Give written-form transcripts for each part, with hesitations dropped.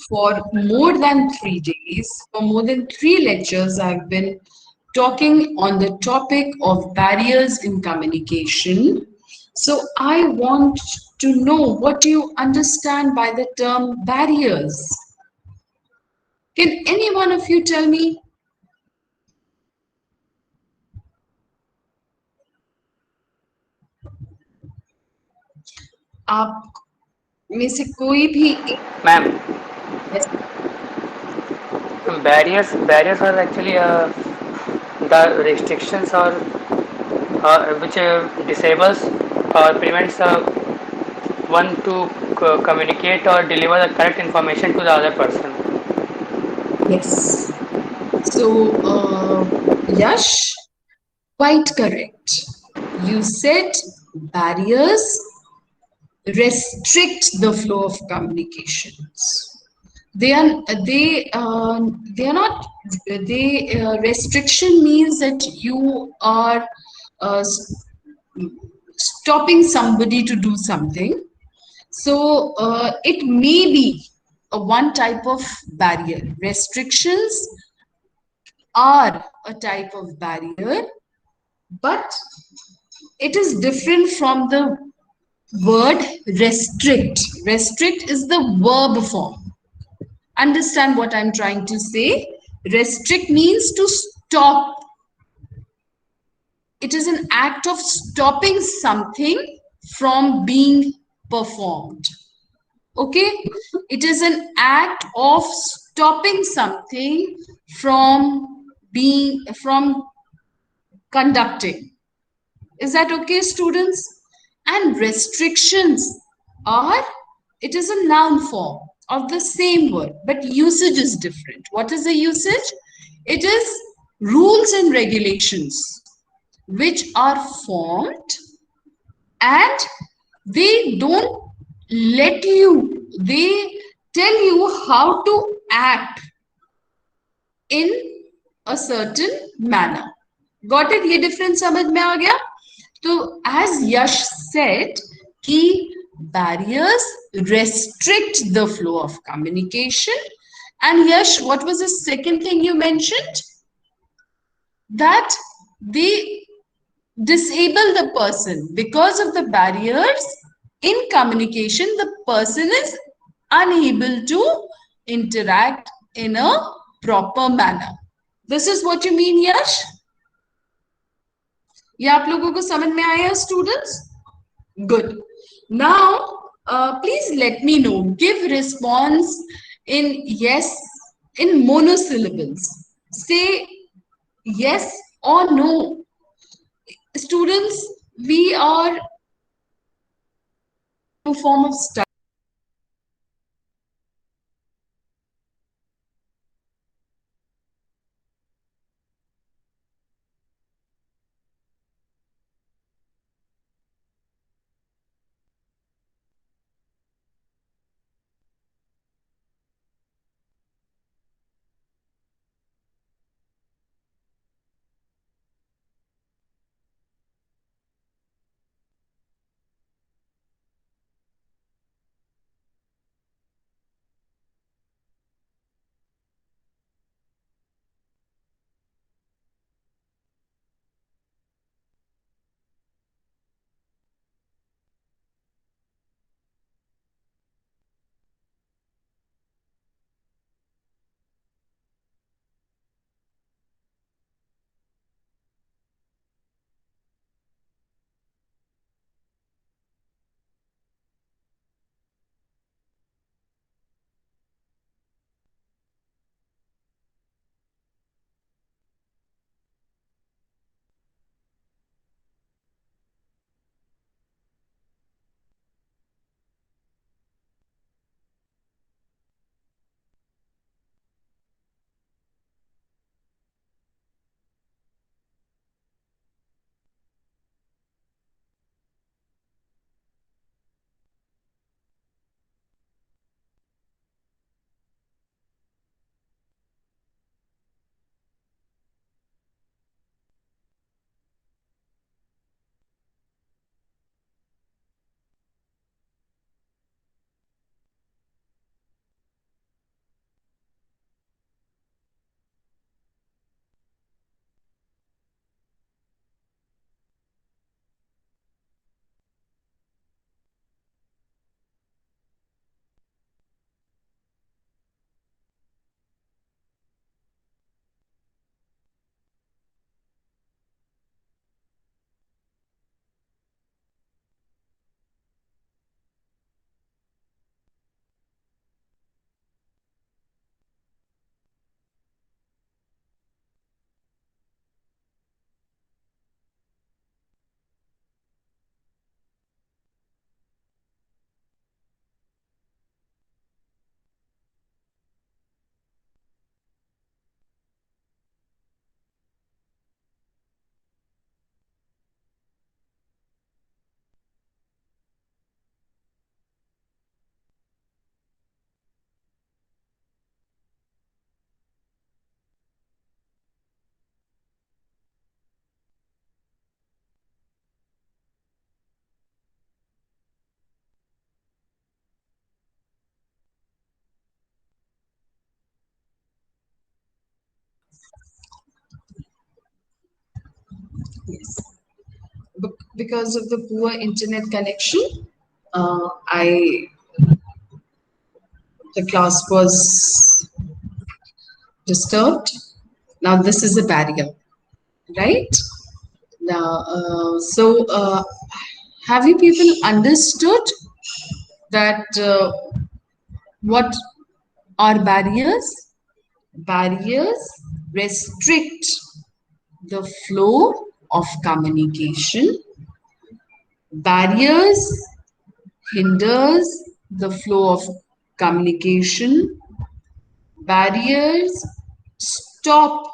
for more than 3 days, for more than three lectures, I've been talking on the topic of barriers in communication. So I want to know what do you understand by the term barriers? Can any one of you tell me? आप में से कोई भी Ma'am, एक barriers are actually the restrictions or which disables or prevents one to communicate or deliver the correct information to the other person. yes. So, Yash, quite correct. You said barriers restrict the flow of communications. They are not they restriction means that you are uh, stopping somebody to do something. So it may be a one type of barrier. Restrictions are a type of barrier, but it is different from the word restrict. Restrict is the verb form. Understand what I'm trying to say? Restrict means to stop. It is an act of stopping something from being performed. Okay? It is an act of stopping something from conducting. Is that okay, students? And restrictions are, it is a noun form of the same word, but usage is different. What is the usage? It is rules and regulations which are formed, and they don't let you, they tell you how to act in a certain manner. Got it? ये difference समझ में आ गया? तो as Yash said कि barriers restrict the flow of communication. And Yash, what was the second thing you mentioned? That they disable the person because of the barriers in communication. The person is unable to interact in a proper manner. This is what you mean, Yash? ये आप लोगों को समझ में आया, students? Good. Now, please let me know. Give response in yes, in monosyllables. Say yes or no. Students, we are a form of study. Yes. Because of the poor internet connection, I the class was disturbed. Now this is a barrier, right? Now, have you people understood that what are barriers? Barriers restrict the flow of communication. Barriers hinders the flow of communication. Barriers stop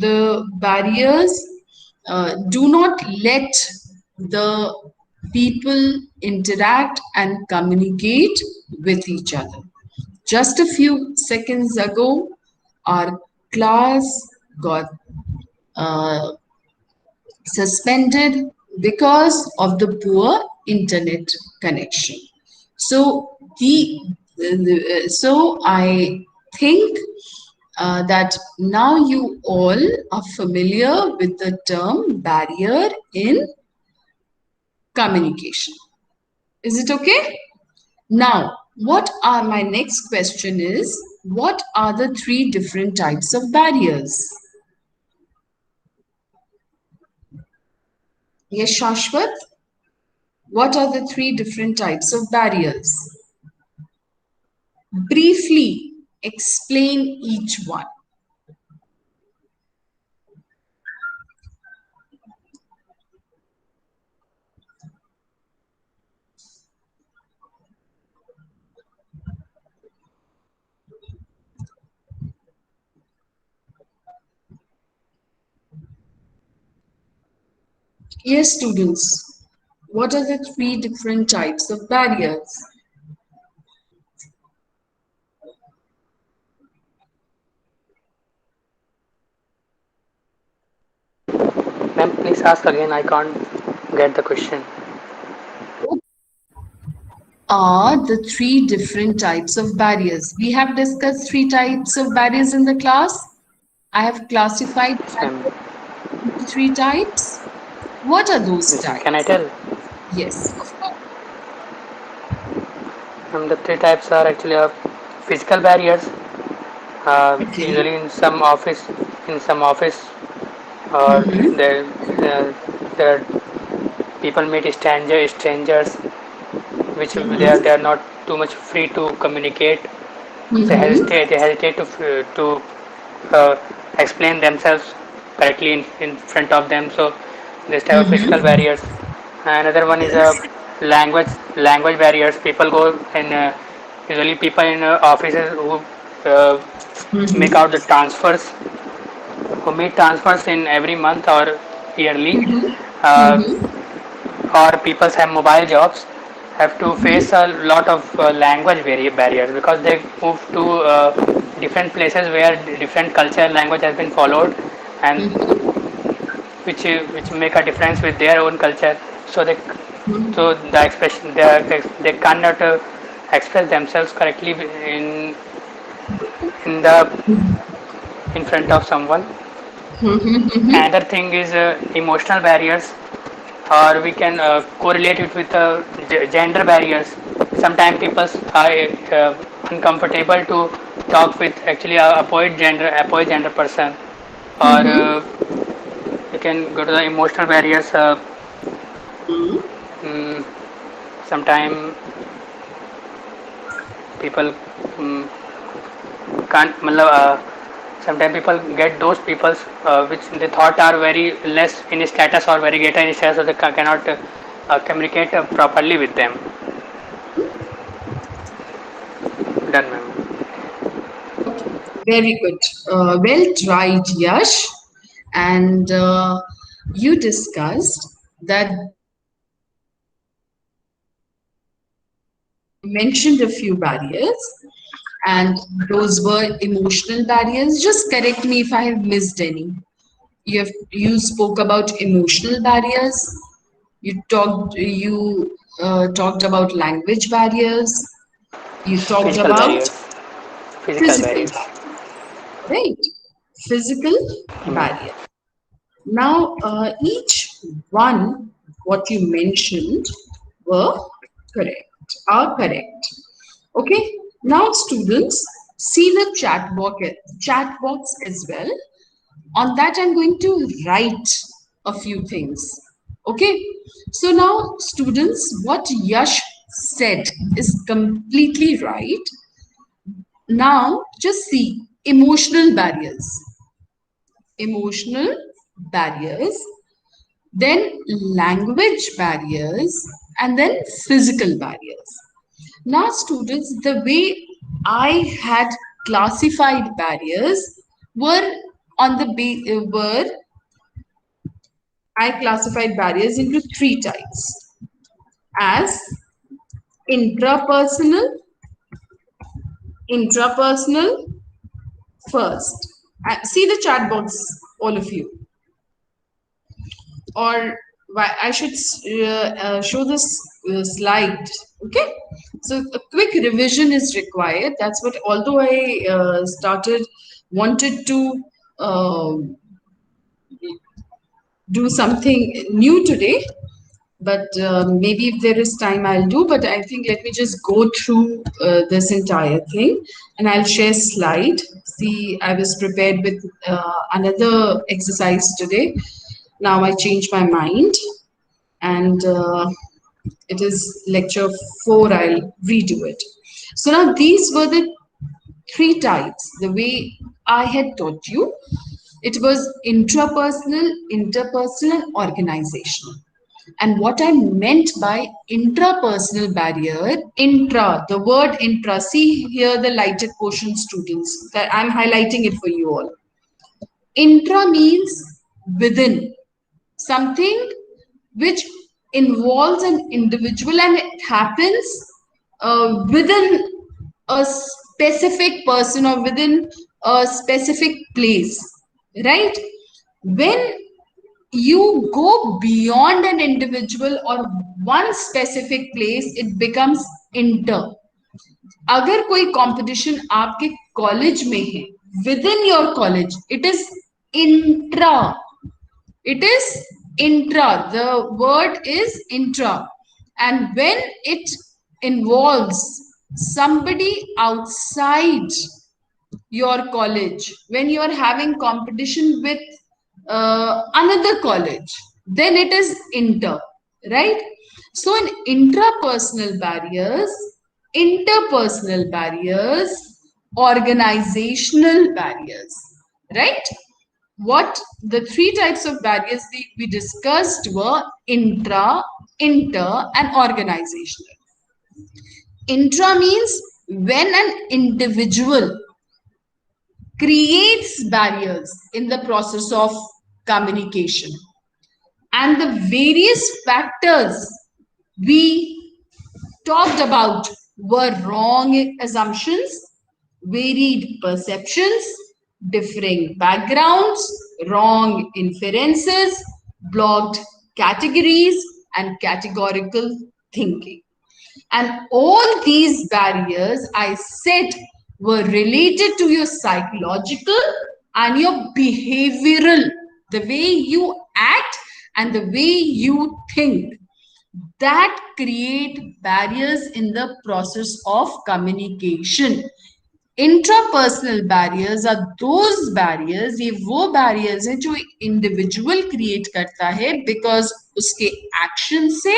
the barriers do not let the people interact and communicate with each other. Just a few seconds ago, our class got uh, suspended because of the poor internet connection. So so I think that now you all are familiar with the term barrier in communication. Is it okay? Now, what are my next question is what are the three different types of barriers? Yes, Shashwat, what are the three different types of barriers? Briefly explain each one. Yes, students, what are the three different types of barriers? Ma'am, please ask again. I can't get the question. Are the three different types of barriers? We have discussed three types of barriers in the class. I have classified Yes, ma'am. into three types. What are those Yes, can I types? tell? Yes, of course. The three types are actually physical barriers. Okay. Usually in some office, or Mm-hmm. there people meet strangers, which they are Mm-hmm. not too much free to communicate. They Mm-hmm. hesitate. They hesitate to uh, explain themselves correctly in front of them. So this type of physical Mm-hmm. barriers. Another one is Yes. language barriers. People go in usually people in offices who uh, make Mm-hmm. out the transfers, who make transfers in every month or yearly, uh, Mm-hmm. or people have mobile jobs, have to face a lot of language barriers because they move to different places where different culture and language has been followed, and Mm-hmm. which make a difference with their own culture. So Mm-hmm. so the expression they cannot express themselves correctly in the in front of someone. Mm-hmm. Another thing is emotional barriers, or we can correlate it with gender barriers. Sometimes people are uncomfortable to talk with actually a opposite gender person, or Mm-hmm. you can go to the emotional barriers. Mm-hmm. Mm, Sometimes people can't. Sometimes people get those people which they thought are very less in status or very greater in status, so they cannot communicate properly with them. Done, ma'am. Okay. Very good. Well tried, Yash. And you discussed that you mentioned a few barriers, and those were emotional barriers. Just correct me if I have missed any. You spoke about emotional barriers. You talked about language barriers. You talked Physical about barriers. Physical physical barriers. barriers, right? Physical Ma'am. barrier. Now, each one what you mentioned were correct, are correct. Okay. Now, students, see the chat box as well. On that, I'm going to write a few things. Okay. So now, students, what Yash said is completely right. Now, just see emotional barriers. Emotional barriers, then language barriers, and then physical barriers. Now, students, the way I had classified barriers were were I classified barriers into three types as intrapersonal, intrapersonal first. See the chat box, all of you, or why I should show this slide. Okay, so a quick revision is required. That's what, although I wanted to uh, do something new today, but maybe if there is time I'll do. But I think let me just go through this entire thing, and I'll share slide. See, I was prepared with another exercise today. Now I changed my mind, and it is lecture 4. I'll redo it. So now these were the three types. The way I had taught you, it was intrapersonal, interpersonal, and organizational. And what I meant by intrapersonal barrier, intra, the word intra, see here the lighted portion, students, that I'm highlighting it for you all. Intra means within, something which involves an individual, and it happens within a specific person or within a specific place, right? When you go beyond an individual or one specific place, it becomes inter. अगर कोई competition आपके college में है, with in your college, it is intra. It is intra. The word is intra. And when it involves somebody outside your college, when you are having competition with another college, then it is inter, right? So in intrapersonal barriers, interpersonal barriers, organizational barriers, right? What the three types of barriers we discussed were intra, inter, and organizational. Intra means when an individual creates barriers in the process of communication, and the various factors we talked about were wrong assumptions, varied perceptions, differing backgrounds, wrong inferences, blocked categories, and categorical thinking. And all these barriers, I said, were related to your psychological and your behavioral, the way you act and the way you think, that create barriers in the process of communication. Intrapersonal barriers are those barriers, ये वो barriers हैं जो individual create करता है because उसके action से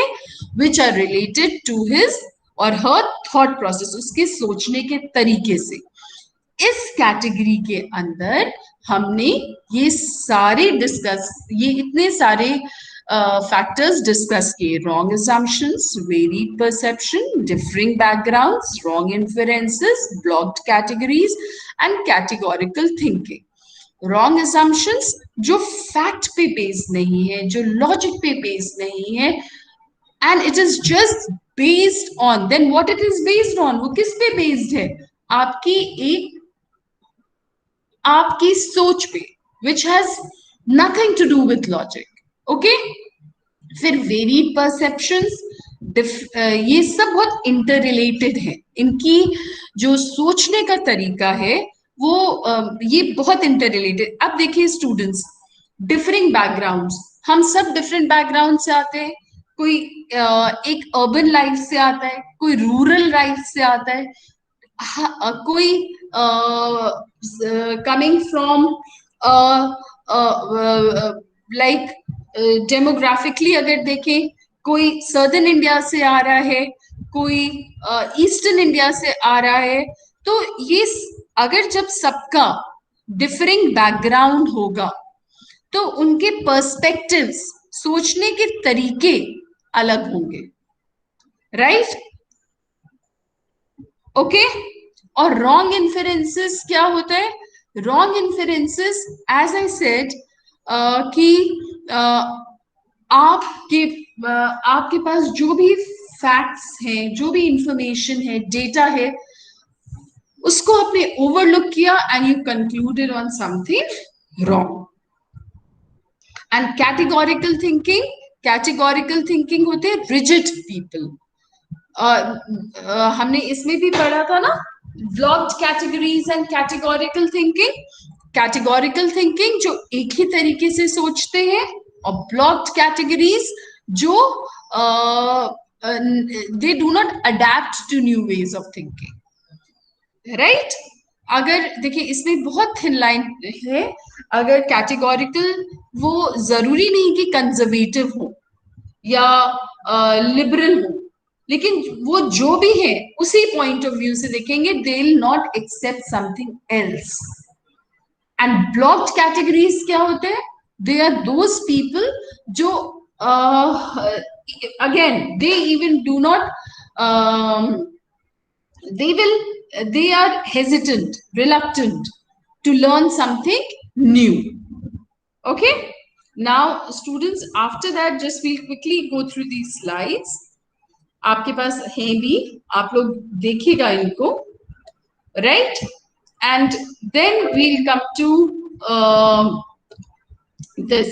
which are related to his और her thought process, उसके सोचने के तरीके से. इस कैटेगरी के अंदर हमने ये सारे ये इतने सारे factors discussed किए. Wrong assumptions, varied perception, differing backgrounds, wrong inferences, blocked categories, and categorical thinking. Wrong assumptions जो fact पे based नहीं है, जो logic पे based नहीं है, and it is just based on, then what it is based on, वो किस पे based है? आपकी सोच पे, which has nothing to do with logic. Okay? फिर वेरिड परसेप्शंस, ये सब बहुत इंटर रिलेटेड है. इनकी जो सोचने का तरीका है वो ये बहुत इंटर रिलेटेड. अब देखिए स्टूडेंट्स, डिफरिंग बैकग्राउंड्स, हम सब डिफरेंट बैकग्राउंड से आते हैं, कोई एक अर्बन लाइफ से आता है, कोई रूरल लाइफ से आता है, कोई कमिंग फ्रॉम लाइक डेमोग्राफिकली अगर देखें, कोई सर्दर्न इंडिया से आ रहा है, कोई ईस्टर्न इंडिया से आ रहा है। तो ये अगर जब सबका डिफरिंग बैकग्राउंड होगा तो उनके पर्सपेक्टिव्स, सोचने के तरीके अलग होंगे, राइट? ओके। और रॉन्ग इन्फेरेंसेस क्या होता है? Wrong inferences, as I said, कि आपके आपके पास जो भी फैक्ट्स हैं, जो भी इंफॉर्मेशन है, डेटा है, उसको आपने ओवरलुक किया and you concluded on something wrong. And categorical thinking होते हैं रिजिड पीपल। हमने इसमें भी पढ़ा था ना, blocked categories and categorical thinking. Categorical thinking जो एक ही तरीके से सोचते हैं, और ब्लॉक्ड कैटेगरीज जो they do not adapt to new ways of thinking, right? अगर देखिए इसमें बहुत थिन लाइन है। अगर कैटेगोरिकल, वो जरूरी नहीं कि कंजर्वेटिव हो या लिबरल हो, लेकिन वो जो भी है उसी पॉइंट ऑफ व्यू से देखेंगे, they will not accept something else. And blocked categories क्या होते हैं? दे आर दोज पीपल जो again they even do not, they are hesitant, reluctant to learn something new. Okay, now students, after that just we'll quickly go through these slides. आपके पास हैं भी, आप लोग देखिएगा इनको, right? And then we'll come to this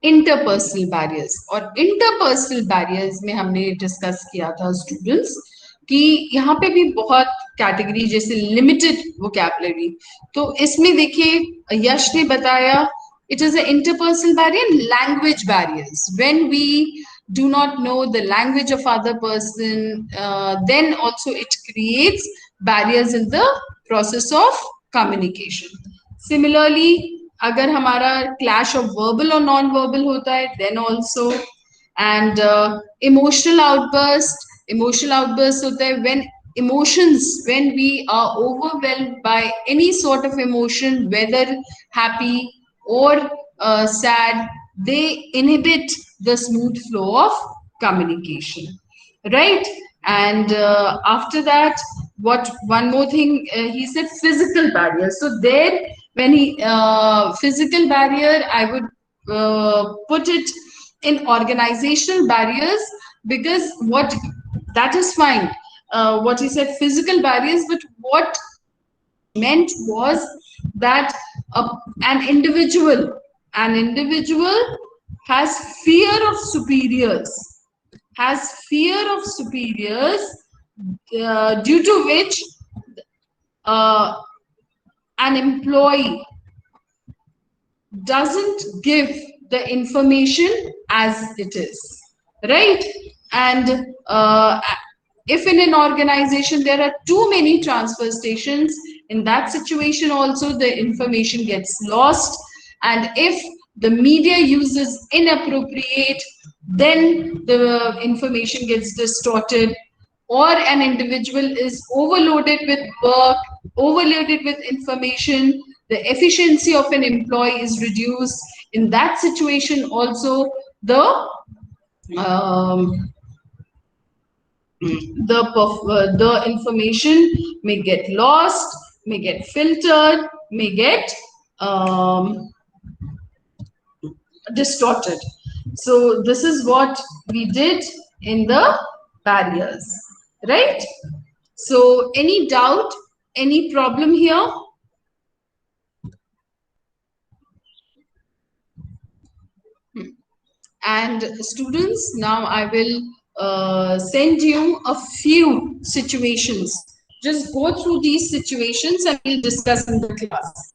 interpersonal barriers. और interpersonal barriers में हमने डिस्कस किया था स्टूडेंट्स कि यहाँ पे भी बहुत कैटेगरी, जैसे लिमिटेड वोकैबुलरी। तो इसमें देखिए यश ने बताया, it is an interpersonal barrier, language barriers. When we do not know the language of other person, then also it creates barriers in the process of communication. Similarly, अगर हमारा clash of verbal और non verbal होता है, then also. And emotional outburst होता है when emotions, when we are overwhelmed by any sort of emotion, whether happy or sad, they inhibit the smooth flow of communication, right? And after that, what one more thing, he said physical barriers. So there, when he physical barrier, I would put it in organizational barriers, because what, that is fine, what he said physical barriers, but what meant was that an individual has fear of superiors, due to which an employee doesn't give the information as it is, right? And if in an organization there are too many transfer stations, in that situation also the information gets lost. And if the media uses inappropriate, then the information gets distorted, or an individual is overloaded with work, overloaded with information, the efficiency of an employee is reduced. In that situation also, the information may get lost, may get filtered, may get distorted. So this is what we did in the barriers, right? So any doubt, any problem here? And students, now I will send you a few situations Just go through these situations and we'll discuss in the class.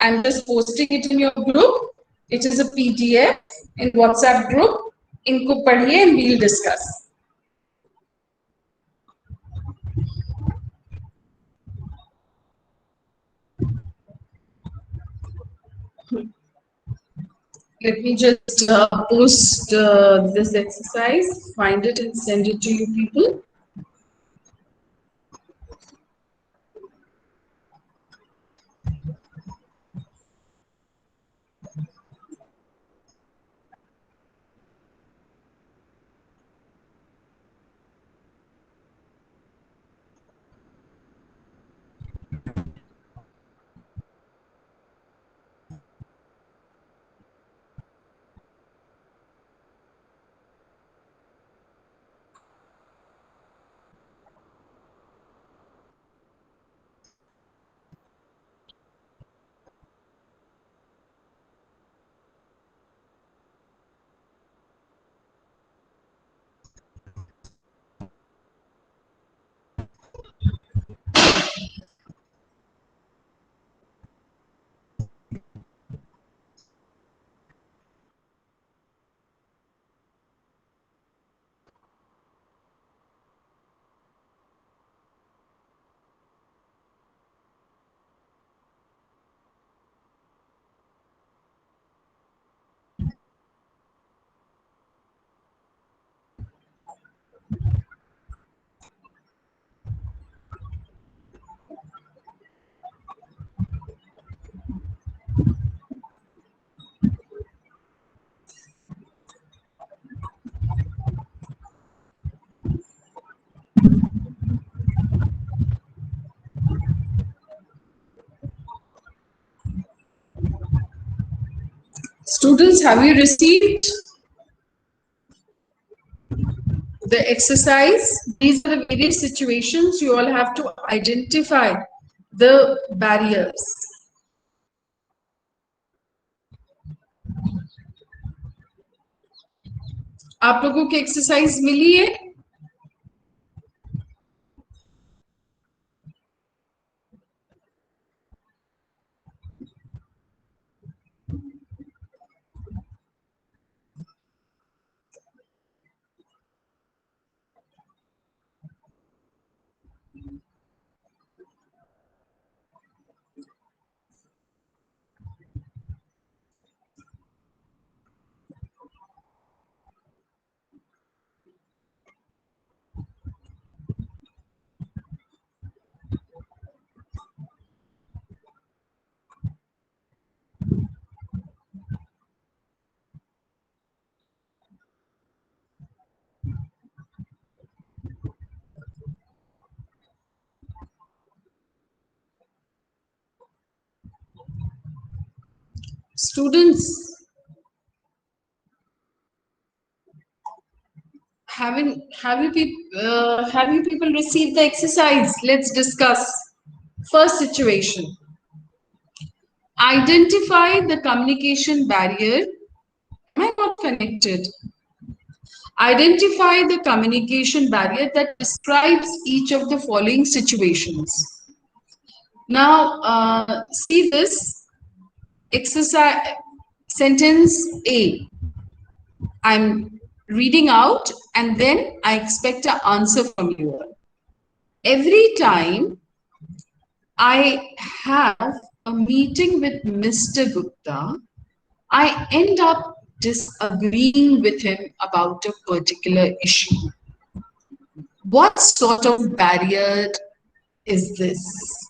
I'm just posting it in your group. It is a PDF in WhatsApp group. इनको पढ़िए and we'll discuss. Let me just post this exercise, find it and send it to you people. Students, have you received the exercise? These are the various situations you all have to identify the barriers. आप लोगों की exercise मिली है? Students, have you people received the exercise? Let's discuss. First situation. Identify the communication barrier. Am I not connected? Identify the communication barrier that describes each of the following situations. Now, see this exercise, sentence A. I'm reading out and then I expect an answer from you all. Every time I have a meeting with Mr. Gupta, I end up disagreeing with him about a particular issue. What sort of barrier is this?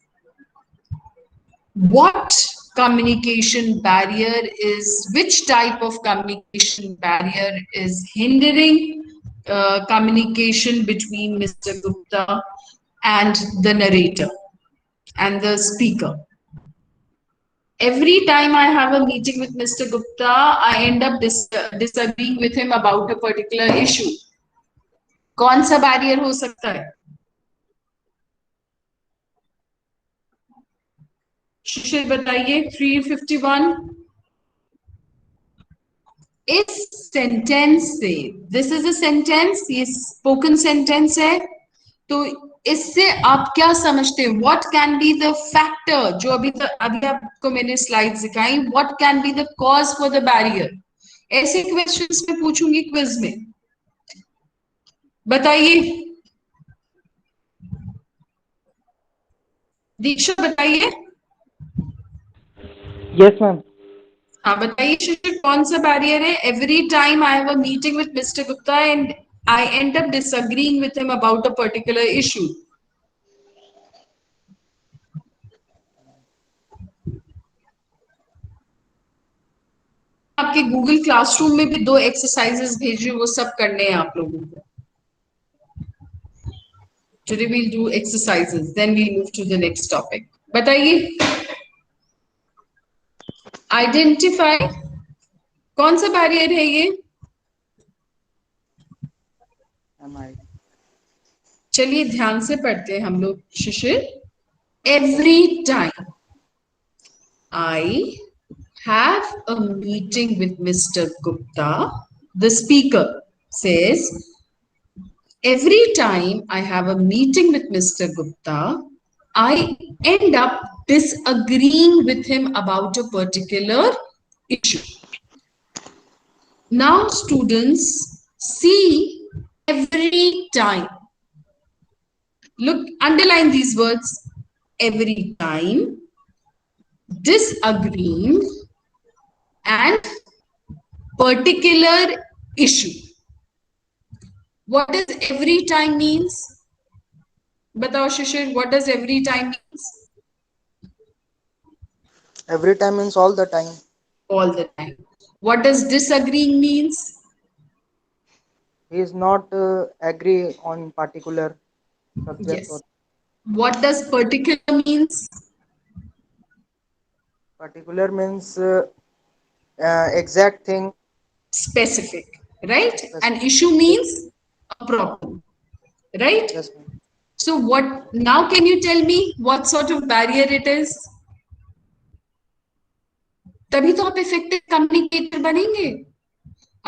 What communication barrier is, which type of communication barrier is hindering communication between Mr. Gupta and the narrator and the speaker? Every time I have a meeting with Mr. Gupta, I end up disagreeing with him about a particular issue. कौन सा barrier हो सकता है? शिशिर बताइए 351. इस sentence से, this is a sentence, ये spoken sentence है, तो इससे आप क्या समझते हैं? What can be the factor? जो अभी आपको मैंने स्लाइड्स दिखाई, what can be the cause for the barrier? ऐसे क्वेश्चंस में पूछूंगी क्विज में, बताइए। दीक्षा बताइए। Yes, ma'am. हाँ बताइए शिशिर, कौन सा बैरियर है? Every time I have a meeting with mister Gupta and I and up disagreeing with him about a particular issue. आपके गूगल क्लासरूम में भी 2 एक्सरसाइजेस भेजे, वो सब करने हैं आप लोगों को। Today we'll do exercises, then we'll move to the next topic. बताइए, आइडेंटिफाई, कौन सा बैरियर है ये? Am I? चलिए ध्यान से पढ़ते हैं हम लोग Shishir. Every time I have a meeting with Mr. Gupta, the speaker says, every time I have a meeting with Mr. Gupta, I end up disagreeing with him about a particular issue. Now, students, see every time. Look, underline these words. Every time, disagreeing, and particular issue. What does every time means? Batao Shishir, what does every time means? Every time means all the time. All the time. What does disagreeing means? He is not agree on particular subject or Yes. What does particular means? particular means exact thing. Specific, right? Yes, And issue means a problem, right? yes, ma'am. So what, now can you tell me what sort of barrier it is? तभी तो आप effective communicator बनेंगे।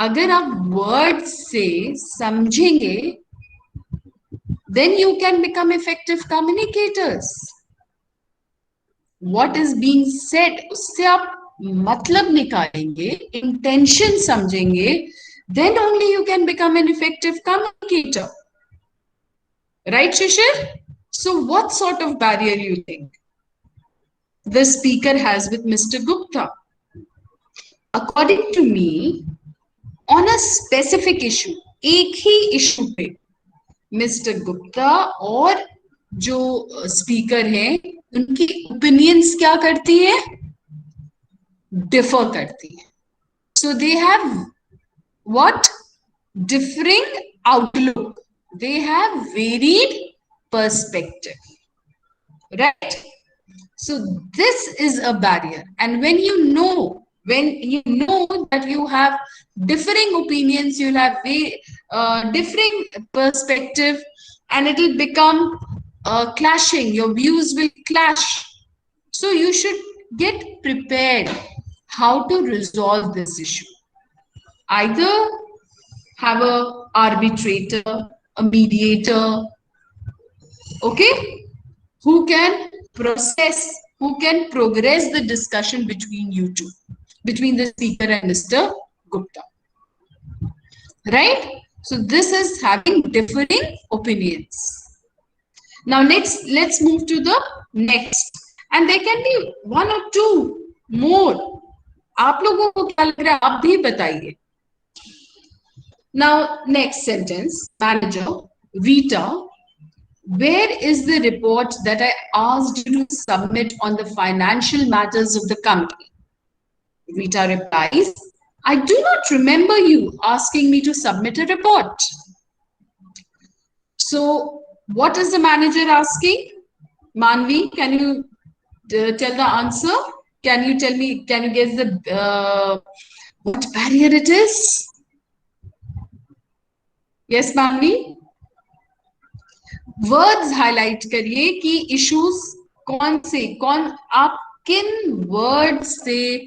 अगर आप word से समझेंगे, then you can become effective communicators. What is being said, उससे आप मतलब निकालेंगे, intention समझेंगे, then only you can become an effective communicator. Right, Shishir? So what sort of barrier you think the speaker has with Mr. Gupta? According to me, on a specific issue, एक ही issue पे mister Gupta और जो speaker हैं उनकी opinions क्या करती है? Differ करती है। So they have what? Differing outlook, they have varied perspective, right? So this is a barrier, and when you know that you have differing opinions, you'll have differing perspective, and it'll become clashing, your views will clash. So you should get prepared how to resolve this issue. Either have a arbitrator, a mediator, okay, who can process, who can progress the discussion between you two, between the speaker and Mr. Gupta. Right? So this is having differing opinions. Now next, let's move to the next. And there can be one or two more. आप लोगों को क्या लग रहा है? आप भी बताइए. Now next sentence, manager, Vita, where is the report that I asked you to submit on the financial matters of the company? Rita replies, I do not remember you asking me to submit a report. So, what is the manager asking? Manvi, can you tell the answer? Can you tell me, can you guess the what barrier it is? Yes, Manvi? Words highlight करिए कि issues कौन से, कौन आप किन word से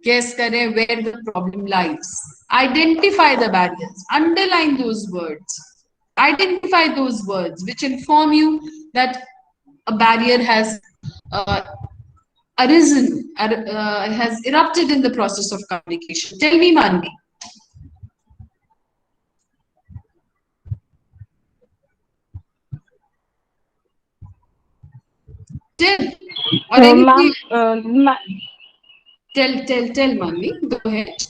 guess करें where the problem lies. Identify the barriers, underline those words. Identify those words which inform you that a barrier has uh, arisen, has erupted in the process of communication. Tell me, Manvi. Tell. Or anything. Ma'am, Tell, Manvi. Go ahead.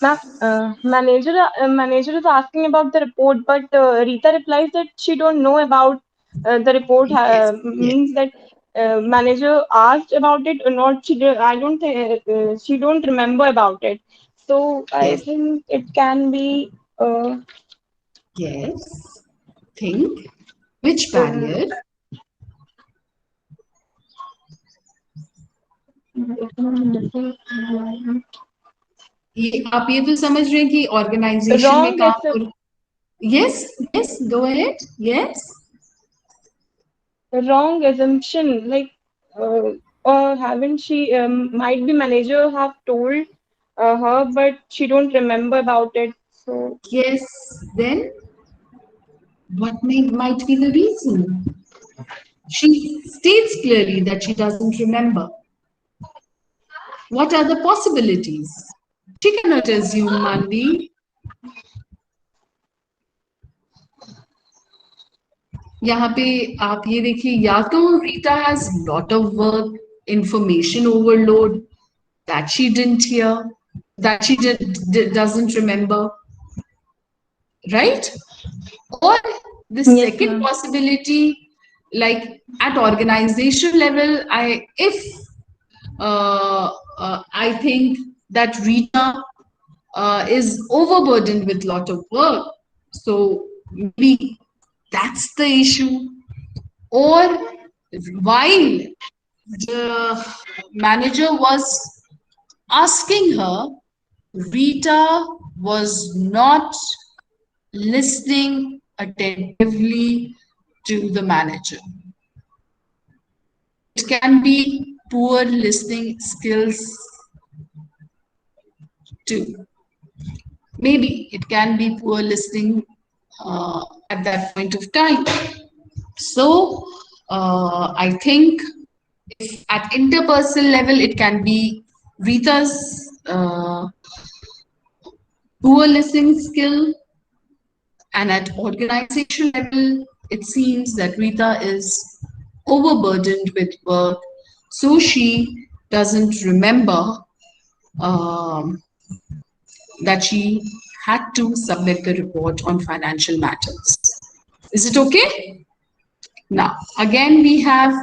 ma'am, manager is asking about the report, but Rita replies that she don't know about the report. Yes, yes, Means that manager asked about it or not. I don't think she don't remember about it. So I yes, think it can be yes. Think. Which uh, barrier? आप ये तो समझ रहे हैं कि organisation में wrong काम as हो. Yes, yes, go ahead. Yes. wrong assumption like or haven't she might be manager have told her but she don't remember about it so Yes. Then might be the reason? She states clearly that she doesn't remember. What are the possibilities? She cannot assume, Manvi. यहाँ पे आप ये देखिए, या तो Rita has lot of work, information overload that she didn't hear, that she doesn't remember, right? Or the yes second ma'am possibility, like at organization level, I think that Rita is overburdened with lot of work, so maybe that's the issue. Or while the manager was asking her, Rita was not listening attentively to the manager. It can be poor listening skills too. Maybe it can be poor listening at that point of time. So I think if at interpersonal level, it can be Rita's poor listening skill, and at organization level, it seems that Rita is overburdened with work, so she doesn't remember um, that she had to submit the report on financial matters. Is it okay? Now, again, we have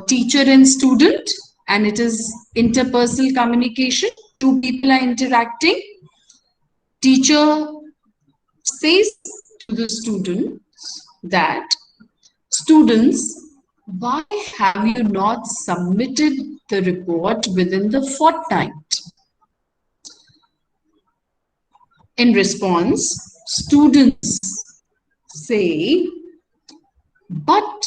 teacher and student, and it is interpersonal communication. Two people are interacting. Teacher says to the student that, students, why have you not submitted the report within the fortnight? In response, students say, but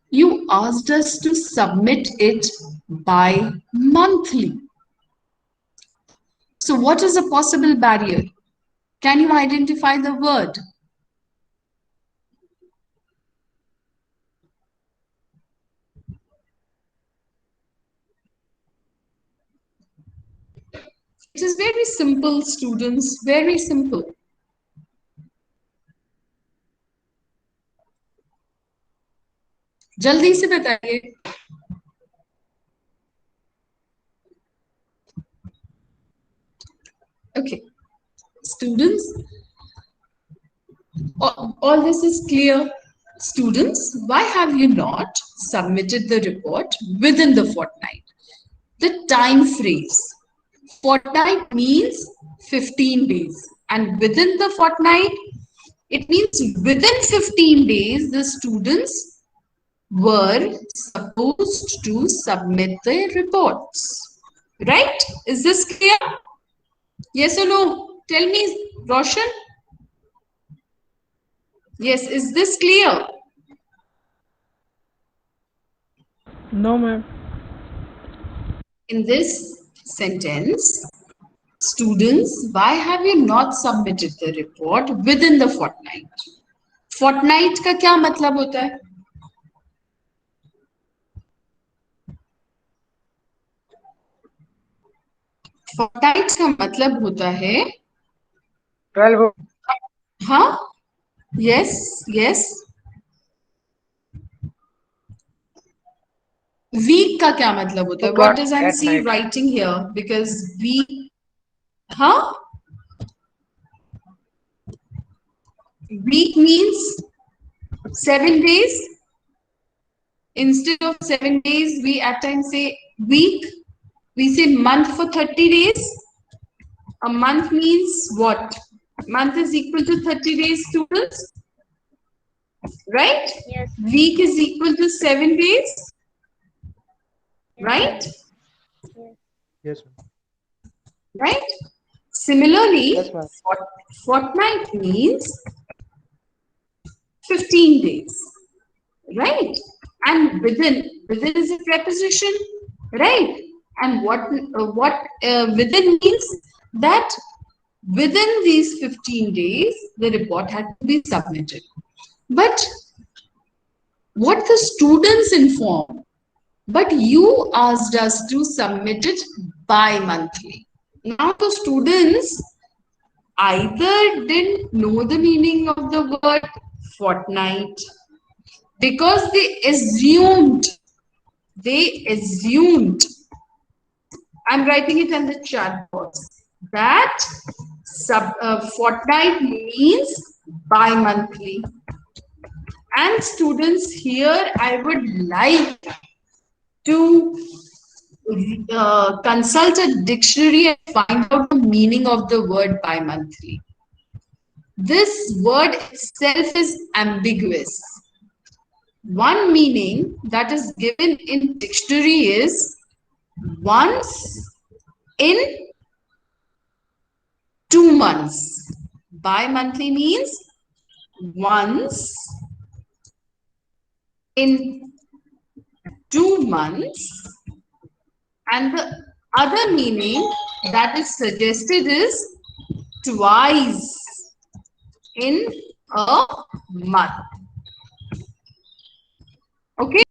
you asked us to submit it by monthly. So what is a possible barrier? Can you identify the word? It is very simple, students, very simple. जल्दी से बताइए. Okay, students, all this is clear. Students, why have you not submitted the report within the fortnight? The time phrase, fortnight means 15 days, and within the fortnight, it means within 15 days, the students were supposed to submit their reports. Right? Is this clear? Yes or no? Tell me, Roshan. Yes, is this clear? No, ma'am. In this sentence, Students, why have you not submitted the report within the fortnight? Fortnight का क्या मतलब होता है? Fortnight का मतलब होता है 12 हाँ yes yes week का क्या मतलब होता है? What does at MC night. writing here? Because week हाँ week means 7 days. Instead of 7 days, we at times say week. We say month for 30 days. A month means what? Month is equal to 30 days, students. Right? Yes. Week is equal to 7 days. Right? Yes, ma'am. Right? Similarly, Yes, ma'am. fortnight means 15 days. Right? And within is a preposition. Right? And what within means that within these 15 days, the report had to be submitted. But what the students inform, but you asked us to submit it bi-monthly. Now the students either didn't know the meaning of the word fortnight because they assumed, I'm writing it in the chat box, that fortnight means bi-monthly. And students, here I would like to consult a dictionary and find out the meaning of the word bi-monthly. This word itself is ambiguous. One meaning that is given in dictionary is once in 2 months. Bi-monthly means once in 2 months, and the other meaning that is suggested is twice in a month. Okay.